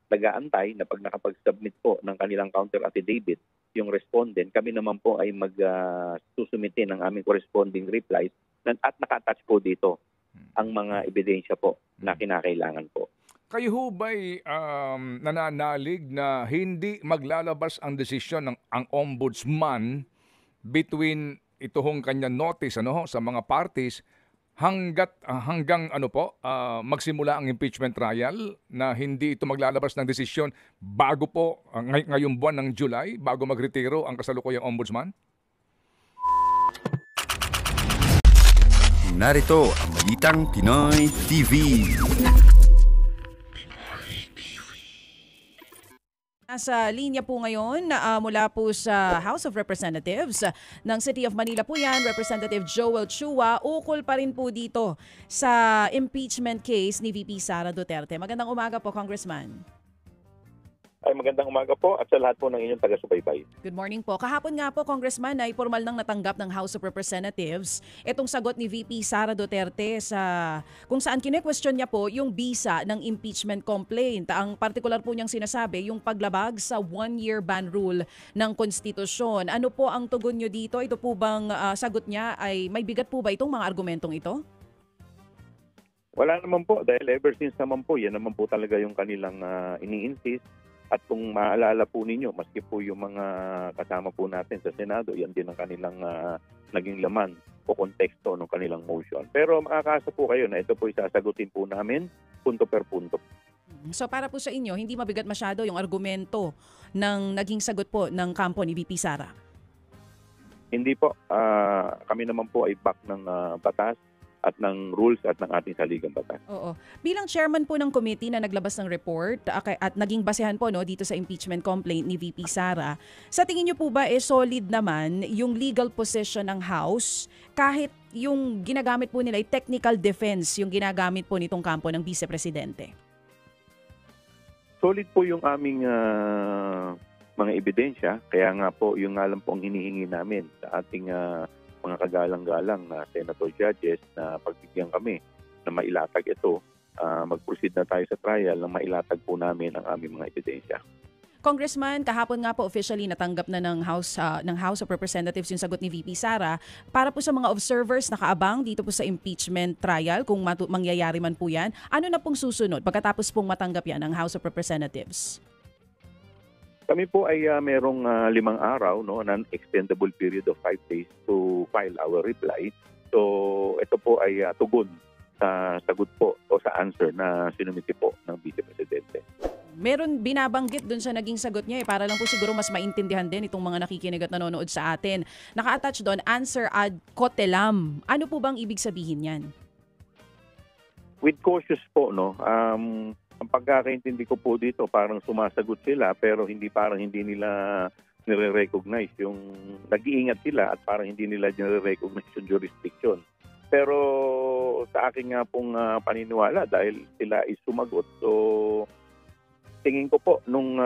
nag-aantay na pag nakapag-submit po ng kanilang counter affidavit yung respondent, kami naman po ay susumite ng aming corresponding replies at naka-attach po dito ang mga ebidensya po na kinakailangan po. Kayo ho ba'y nananalig na hindi maglalabas ang desisyon ng ang ombudsman between ito hong kanya notice sa mga parties hanggang magsimula ang impeachment trial, na hindi ito maglalabas ng desisyon bago po ngayong buwan ng July, bago magretiro ang kasalukuyang ombudsman? Narito ang Balitang Pinoy TV. Nasa linya po ngayon mula po sa House of Representatives ng City of Manila po yan, Representative Joel Chua. Ukol pa rin po dito sa impeachment case ni VP Sara Duterte. Magandang umaga po, Congressman. Ay, magandang umaga po at sa lahat po ng inyong taga-subaybay. Good morning po. Kahapon nga po, Congressman, ay formal nang natanggap ng House of Representatives itong sagot ni VP Sara Duterte sa kung saan kine-question niya po yung bisa ng impeachment complaint. Ang particular po niyang sinasabi, yung paglabag sa one-year ban rule ng konstitusyon. Ano po ang tugon niyo dito? Ito po bang sagot niya ay may bigat po ba itong mga argumentong ito? Wala naman po, dahil ever since naman po, yan naman po talaga yung kanilang ini-insist. At kung maalala po ninyo, maski po yung mga kasama po natin sa Senado, yan din ang kanilang naging laman o konteksto ng kanilang motion. Pero makakasa po kayo na ito po isasagutin po namin punto per punto. So para po sa inyo, hindi mabigat masyado yung argumento ng naging sagot po ng kampo ni VP Sara? Hindi po. Kami naman po ay back ng batas at ng rules at ng ating saligang batas. Oo. Bilang chairman po ng committee na naglabas ng report at naging basehan po dito sa impeachment complaint ni VP Sara, sa tingin niyo po ba solid naman yung legal position ng House kahit yung ginagamit po nila ay technical defense yung ginagamit po nitong kampo ng Vice Presidente? Solid po yung aming mga ebidensya, kaya nga po yung alam po ang hinihingi namin sa ating mga kagalang-galang na senator judges na pagbigyan kami na mailatag ito, mag-proceed na tayo sa trial na mailatag po namin ang aming mga ebidensya. Congressman, kahapon nga po officially natanggap na ng House of Representatives yung sagot ni VP Sara. Para po sa mga observers nakaabang dito po sa impeachment trial, kung mangyayari man po yan, ano na pong susunod pagkatapos pong matanggap yan ng House of Representatives? Kami po ay merong 5 araw, non-extendable period of 5 days to file our reply. So ito po ay tugon sa sagot po o sa answer na sinumiti po ng Vice Presidente. Meron binabanggit dun sa naging sagot niya para lang po siguro mas maintindihan din itong mga nakikinig at nanonood sa atin. Naka-attach doon, answer ad cotelam. Ano po bang ibig sabihin yan? With cautious po, ang pagkakaintindi ko po dito, parang sumasagot sila pero parang hindi nila nire-recognize yung nag-iingat sila at parang hindi nila nire-recognize yung jurisdiction. Pero sa akin nga pong paniniwala dahil sila ay sumagot, so tingin ko po nung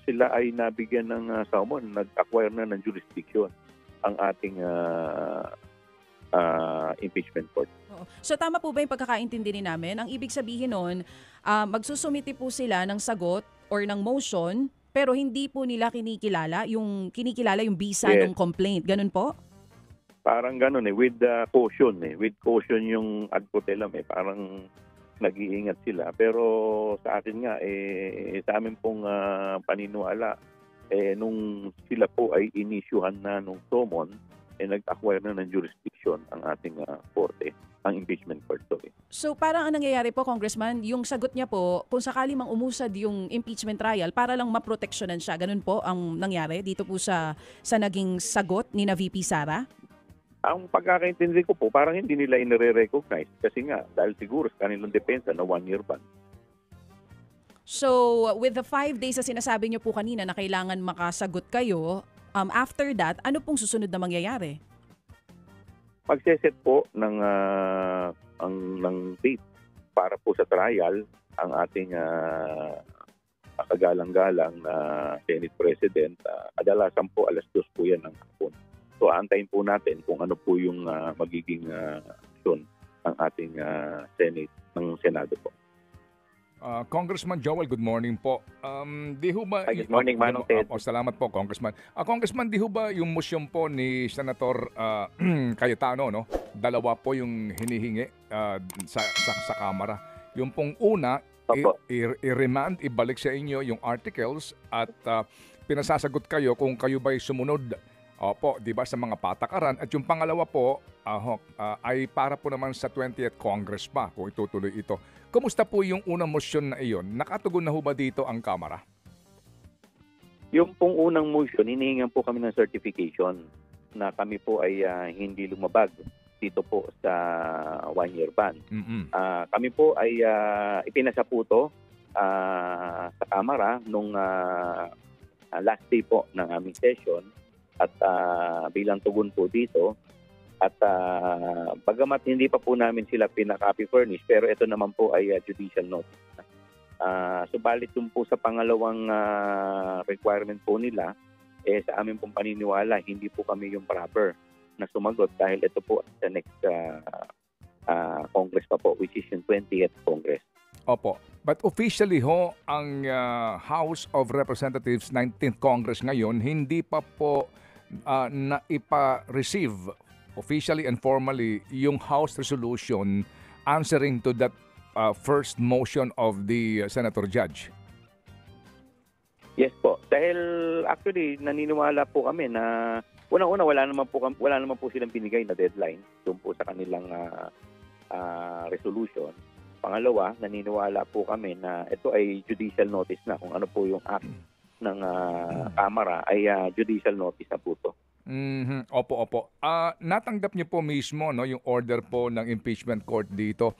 sila ay nabigyan ng summon, nag-acquire na ng jurisdiction ang ating impeachment court. So tama po ba yung pagkakaintindi namin? Ang ibig sabihin nun, magsusumiti po sila ng sagot or ng motion pero hindi po nila kinikilala yung bisa ng complaint. Ganun po? Parang ganun with caution With caution yung ad cotelam Parang nag-iingat sila. Pero sa akin nga sa amin pong paniniwala nung sila po ay inisyuhan na nung summon nag-acquire na ng jurisdiction ang ating korte, ang impeachment court. So parang ang nangyayari po, Congressman, yung sagot niya po, kung sakali mang umusad yung impeachment trial, para lang maproteksyonan siya. Ganun po ang nangyari dito po sa naging sagot ni na VP Sara? Ang pagkakaintindi ko po, parang hindi nila inire-recognize kasi nga, dahil siguro sa kanilang depensa na 1-year ban. So with the 5 days na sinasabi niyo po kanina na kailangan makasagot kayo, after that, ano pong susunod na mangyayari? Magseset po ng date para po sa trial ang ating kagalang-galang na Senate President. Kadalasan po 2:00 po yan ng hapon. So aantayin po natin kung ano po yung magiging aksyon ng ating Senate, ng Senado po. Congressman Joel, good morning po. Di ho ba... Good morning, Manong Ted. Salamat po, Congressman. Congressman, di ho ba yung motion po ni Senator Cayetano, no? Dalawa po yung hinihingi sa Kamara. Yung pong una, Opo. i-remand, ibalik sa inyo yung articles at pinasasagot kayo kung kayo ba'y sumunod. Opo, di ba, sa mga patakaran. At yung pangalawa po, ay para po naman sa 20th Congress pa kung itutuloy ito. Kumusta po yung unang motion na iyon? Nakatugon na ho ba dito ang Kamara? Yung pong unang motion, hinihingan po kami ng certification na kami po ay hindi lumabag dito po sa 1-year ban. Kami po ay ipinasa po to sa Kamara nung last day po ng aming session at bilang tugon po dito at bagamat hindi pa po namin sila pinaka-copy furnish pero ito naman po ay judicial notice. Subalit yung po sa pangalawang requirement po nila, sa amin pong paniniwala, hindi po kami yung proper na sumagot dahil ito po sa next Congress pa po, which is yung 20th Congress. Opo. But officially ho, ang House of Representatives 19th Congress ngayon, hindi pa po naipa-receive officially and formally yung House resolution answering to that first motion of the Senator Judge. Yes po. Dahil actually naniniwala po kami na unang-una wala naman po silang binigay na deadline doon po sa kanilang resolution. Pangalawa, naniniwala po kami na ito ay judicial notice na kung ano po yung act ng Kamara ay judicial notice na po to. Opo. Natanggap niyo po mismo no yung order po ng impeachment court dito.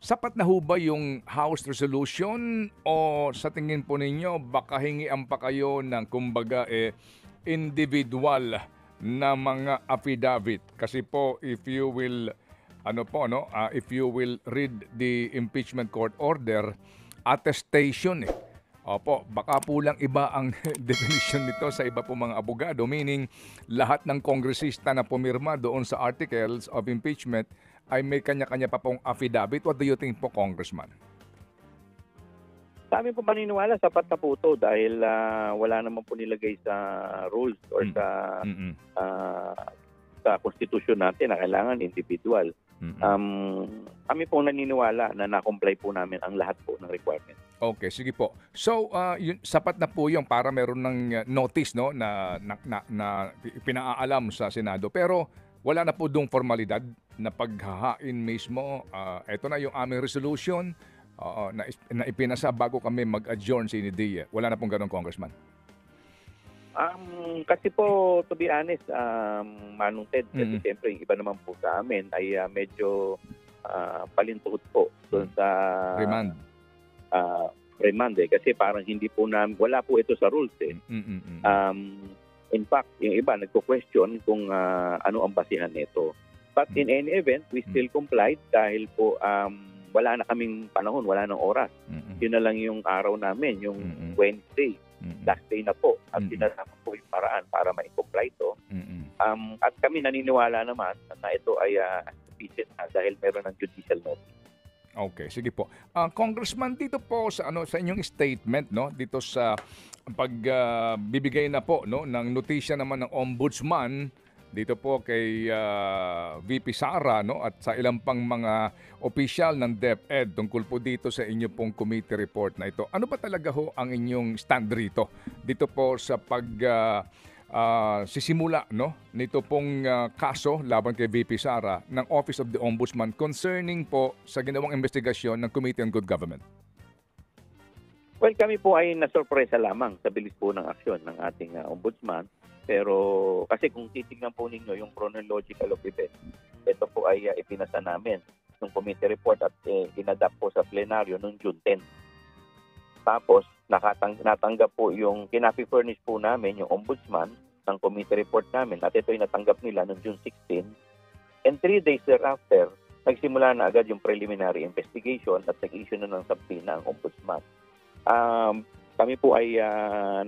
Sapat na ho ba yung House resolution o sa tingin po ninyo baka hingian pa kayo ng kumbaga individual na mga affidavit? Kasi po if you will if you will read the impeachment court order, attestation Opo, baka po lang iba ang definition nito sa iba po mga abogado, meaning lahat ng kongresista na pumirma doon sa articles of impeachment ay may kanya-kanya pa pong affidavit. What do you think po, Congressman? Sa amin po paniniwala, sapat na po ito dahil wala naman po nilagay sa rules or sa konstitusyon natin na kailangan individual. Kami po naniniwala na na-comply po namin ang lahat po ng requirement. Okay, sige po. So, sapat na po yung para meron ng notice no na pinaalam sa Senado. Pero wala na po dong formalidad na paghahain mismo. Ito na yung aming resolution na ipinasa bago kami mag-adjourn sa Inidea. Wala na pong ganun, Congressman. Kasi po, to be honest, Manong Ted, kasi siyempre iba naman po sa amin ay medyo palintuhot po doon sa remand kasi parang hindi po wala po ito sa rules in fact, yung iba nagko-question kung ano ang basihan nito. But in any event, we still complied dahil po wala na kaming panahon, wala nang oras. Yun na lang yung araw namin, yung Wednesday. Last day na po at sinasama po yung paraan para ma-comply ito. At kami naniniwala naman na ito ay sufficient na dahil meron ng judicial notice. Okay, sige po. Congressman, dito po sa sa inyong statement no, dito sa pagbibigay na po no ng notisya naman ng Ombudsman dito po kay VP Sara no at sa ilang pang mga opisyal ng DepEd tungkol po dito sa inyo pong committee report na ito. Ano ba talaga ho ang inyong stand rito? Dito po sa sisimula no nito pong kaso laban kay VP Sara ng Office of the Ombudsman concerning po sa ginawang investigasyon ng Committee on Good Government. Well, kami po ay nasurpresa lamang sa bilis po ng aksyon ng ating ombudsman. Pero kasi kung titignan po ninyo yung chronological of events, ito po ay ipinasa namin ng committee report at inadapt po sa plenaryo noong June 10. Tapos natanggap po yung kinapi-furnish po namin yung ombudsman ng committee report namin at ito ay natanggap nila noong June 16. And 3 days thereafter, nagsimula na agad yung preliminary investigation at nag-issue na ng subpoena ang ombudsman. Kami po ay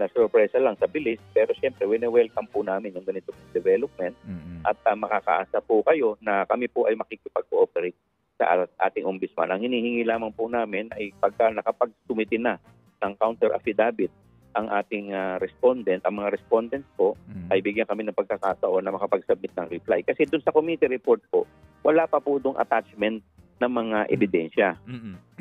nasurpresa lang sa bilis pero siyempre wini-welcome po namin yung ganito development at makakaasa po kayo na kami po ay makikipag-cooperate sa ating ombudsman. Ang hinihingi lamang po namin ay pagka nakapag-sumiti na ng counter affidavit ang ating respondent, ang mga respondents po, ay bigyan kami ng pagkakataon na makapag-submit ng reply. Kasi doon sa committee report po, wala pa po doong attachment ng mga ebidensya.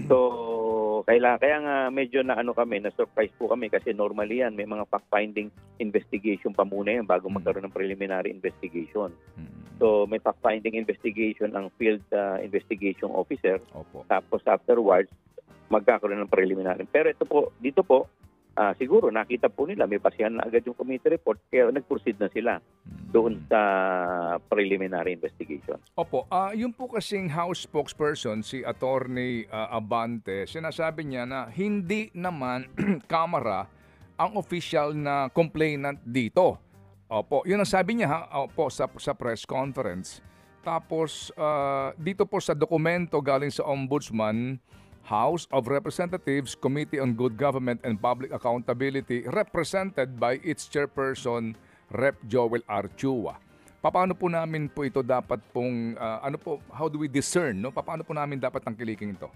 So, kaya nga medyo na-surprise po kami kasi normally yan, may mga fact-finding investigation pa muna yan bago magkaroon ng preliminary investigation. So, may fact-finding investigation ang field investigation officer. Opo. Tapos afterwards, magkakaroon ng preliminary. Pero dito po, siguro nakita po nila, may pasihan na agad yung committee report, kaya nag-proceed na sila doon sa preliminary investigation. Opo, yung po kasing House spokesperson, si Attorney Abante, sinasabi niya na hindi naman Kamara ang official na complainant dito. Opo, yun ang sabi niya opo, sa press conference. Tapos, dito po sa dokumento galing sa Ombudsman, House of Representatives Committee on Good Government and Public Accountability represented by its chairperson, Rep. Joel Archua. Paano po namin po ito dapat pong, how do we discern, no? Paano po namin dapat tangkilikin ito?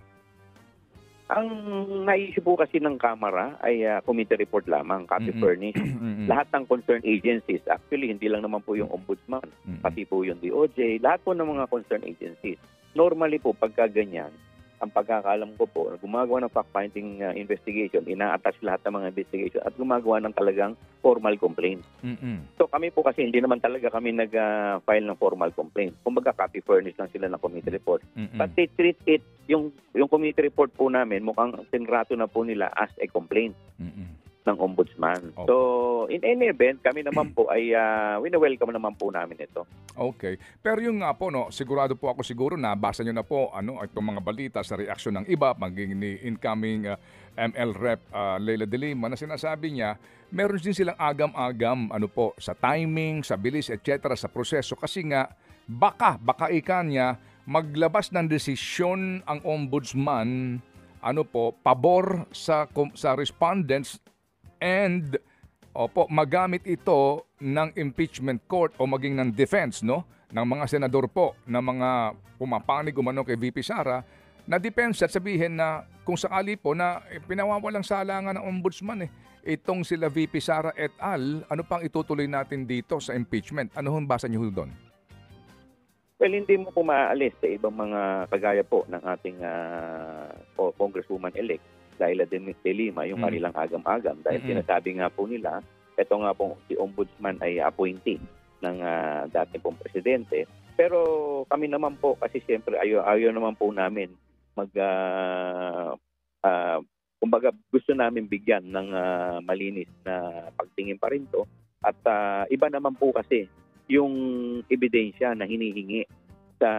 Ang na-issue po kasi ng Kamara ay committee report lamang, copy furnished. Lahat ng concerned agencies, actually hindi lang naman po yung Ombudsman, pati po yung DOJ, lahat po ng mga concerned agencies. Normally po pagka ganyan, ang pagkakaalam ko po, gumagawa ng fact-finding investigation, ina-attach lahat ng mga investigation at gumagawa ng talagang formal complaint. So kami po kasi hindi naman talaga kami nag-file ng formal complaint. Kumbaga copy furnish lang sila ng committee report. But they treat it, yung committee report po namin, mukhang sinrato na po nila as a complaint ng ombudsman. Okay. So, in any event, kami naman po ay wina-welcome naman po namin ito. Okay. Pero yung nga po, no, sigurado po ako siguro na basa nyo na po itong mga balita sa reaksyon ng iba, maging ni incoming ML Rep Leila de Lima na sinasabi niya, meron din silang agam-agam sa timing, sa bilis, etc. sa proseso kasi nga baka ika niya maglabas ng desisyon ang ombudsman pabor sa respondents and magamit ito ng impeachment court o maging ng defense ng mga senador po na mga pumapanig kay VP Sara na depensa at sabihin na kung sakali po na pinawawalang sala nga ng ombudsman itong sila VP Sara et al. Ano pang itutuloy natin dito sa impeachment? Ano hong basa niyo doon? Well, hindi mo po maaalis sa ibang mga kagaya po ng ating Congresswoman-elect Leila de Lima, yung kanilang agam-agam. Dahil sinasabi nga po nila, ito nga po si Ombudsman ay appointee ng dating pong presidente. Pero kami naman po, kasi siyempre ayaw naman po namin kumbaga gusto namin bigyan ng malinis na pagtingin pa rin to. At iba naman po kasi yung ebidensya na hinihingi sa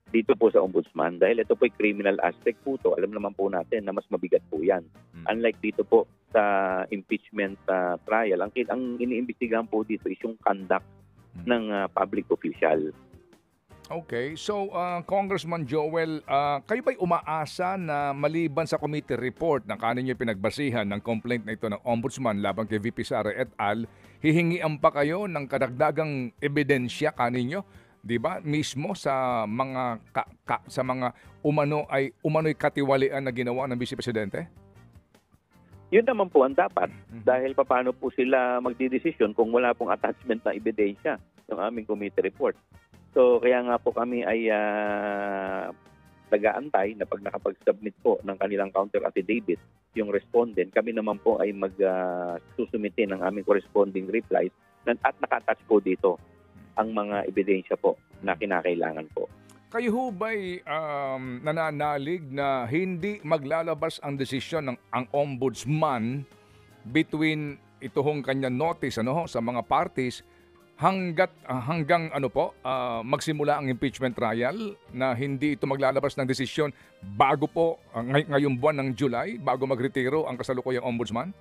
dito po sa ombudsman dahil ito po ay criminal aspect po to. Alam naman po natin na mas mabigat po yan. Unlike dito po sa impeachment trial, ang iniimbestigahan po dito is yung conduct ng public official. Okay. So, Congressman Joel, kayo ba'y umaasa na maliban sa committee report na kaninyo pinagbasihan ng complaint na ito ng ombudsman laban kay VP Sara et al., hihingian pa kayo ng kadagdagang ebidensya kaninyo? 'Di ba? Mismo sa mga sa mga umano'y katiwalian na ginawa ng Vice Presidente? Yun naman po ang dapat dahil paano po sila magdidesisyon kung wala pong attachment na ebidensya ng aming committee report. So kaya nga po kami ay nag-aantay na pag nakapag-submit po ng kanilang counter affidavit yung respondent, kami naman po ay susumite ng aming corresponding replies at naka-attach po dito ang mga ebidensya po na kinakailangan po. Kayo ho ba'y nananalig na hindi maglalabas ang desisyon ng ang ombudsman between itoong kanya notice sa mga parties hanggang magsimula ang impeachment trial na hindi ito maglalabas ng desisyon bago po ngayong buwan ng July, bago magretiro ang kasalukuyang ombudsman?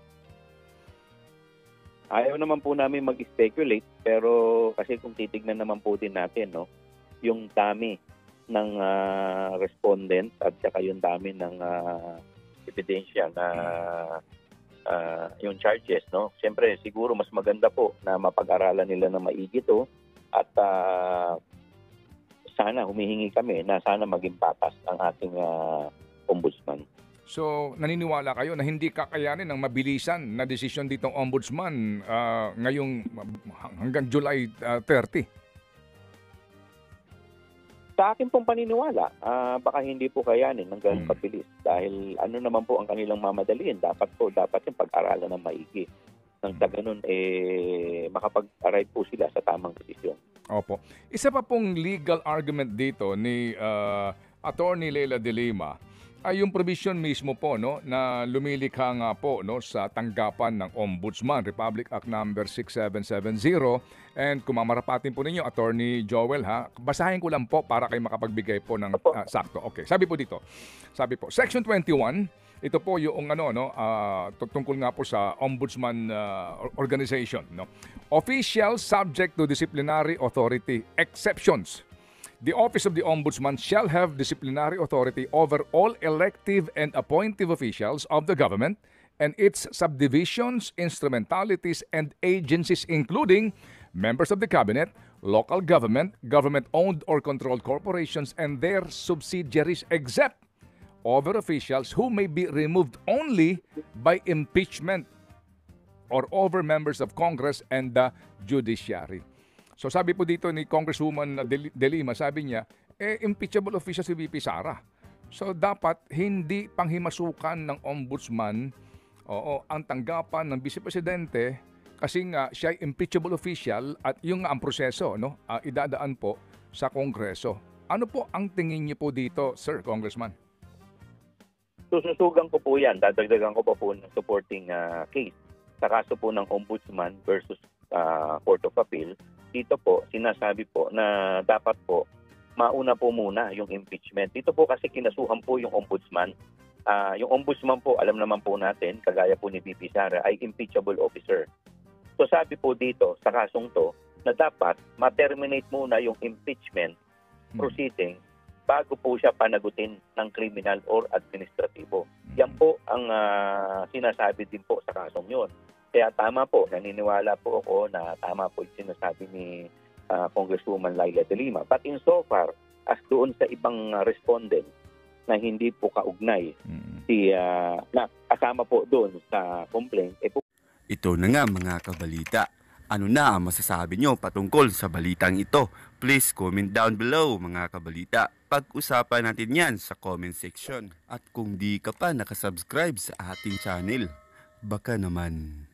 Ayaw naman po namin mag-speculate pero kasi kung titignan naman po din natin yung dami ng respondent at saka yung dami ng ebidensya na yung charges, Siyempre siguro mas maganda po na mapag-aralan nila na maigi to at sana humihingi kami na sana maging patas ang ating ombudsman. So, naniniwala kayo na hindi kakayanin ng mabilisan na desisyon ditong ombudsman ngayong hanggang July 30? Sa akin pong paniniwala, baka hindi po kayanin ng ganun kabilis dahil ano naman po ang kanilang mamadaliin. Dapat yung pag-aralan ng maigi. Nang sa ganun, makapag-arrive po sila sa tamang desisyon. Opo. Isa pa pong legal argument dito ni Attorney Leila De Lima ay yung provision mismo po no na lumilikha nga po no sa tanggapan ng Ombudsman, Republic Act number 6770, and kung mamarapatin po ninyo Attorney Joel basahin ko lang po para kayo makapagbigay po ng sakto. Okay, sabi po dito. Sabi po, Section 21, ito po yung tungkol nga po sa Ombudsman organization, no. Officials subject to disciplinary authority exceptions. The Office of the Ombudsman shall have disciplinary authority over all elective and appointive officials of the government and its subdivisions, instrumentalities, and agencies, including members of the cabinet, local government, government-owned or controlled corporations, and their subsidiaries, except over officials who may be removed only by impeachment or over members of Congress and the judiciary. So sabi po dito ni Congresswoman De Lima, sabi niya, impeachable official si VP Sara. So dapat hindi panghimasukan ng ombudsman ang tanggapan ng Vice Presidente kasi nga siya ay impeachable official at yung ang proseso idadaan po sa Kongreso. Ano po ang tingin niyo po dito, Sir Congressman? Sususugan ko po yan. Dadagdagan ko pa po ng supporting case sa kaso po ng Ombudsman versus Court of Appeal. Dito po, sinasabi po na dapat po mauna po muna yung impeachment. Dito po kasi kinasuhan po yung Ombudsman. Yung Ombudsman po, alam naman po natin, kagaya po ni VP Sara, ay impeachable officer. So sabi po dito, sa kasong to, na dapat ma-terminate muna yung impeachment proceeding bago po siya panagutin ng criminal or administratibo. Yan po ang sinasabi din po sa kasong yun. Kaya tama po, naniniwala po ako na tama po yung sinasabi ni Congresswoman Leila De Lima. But insofar as doon sa ibang respondent na hindi po kaugnay, na kasama po doon sa complaint, Ito na nga mga kabalita. Ano na ang masasabi nyo patungkol sa balitang ito? Please comment down below mga kabalita. Pag-usapan natin yan sa comment section. At kung di ka pa nakasubscribe sa ating channel, baka naman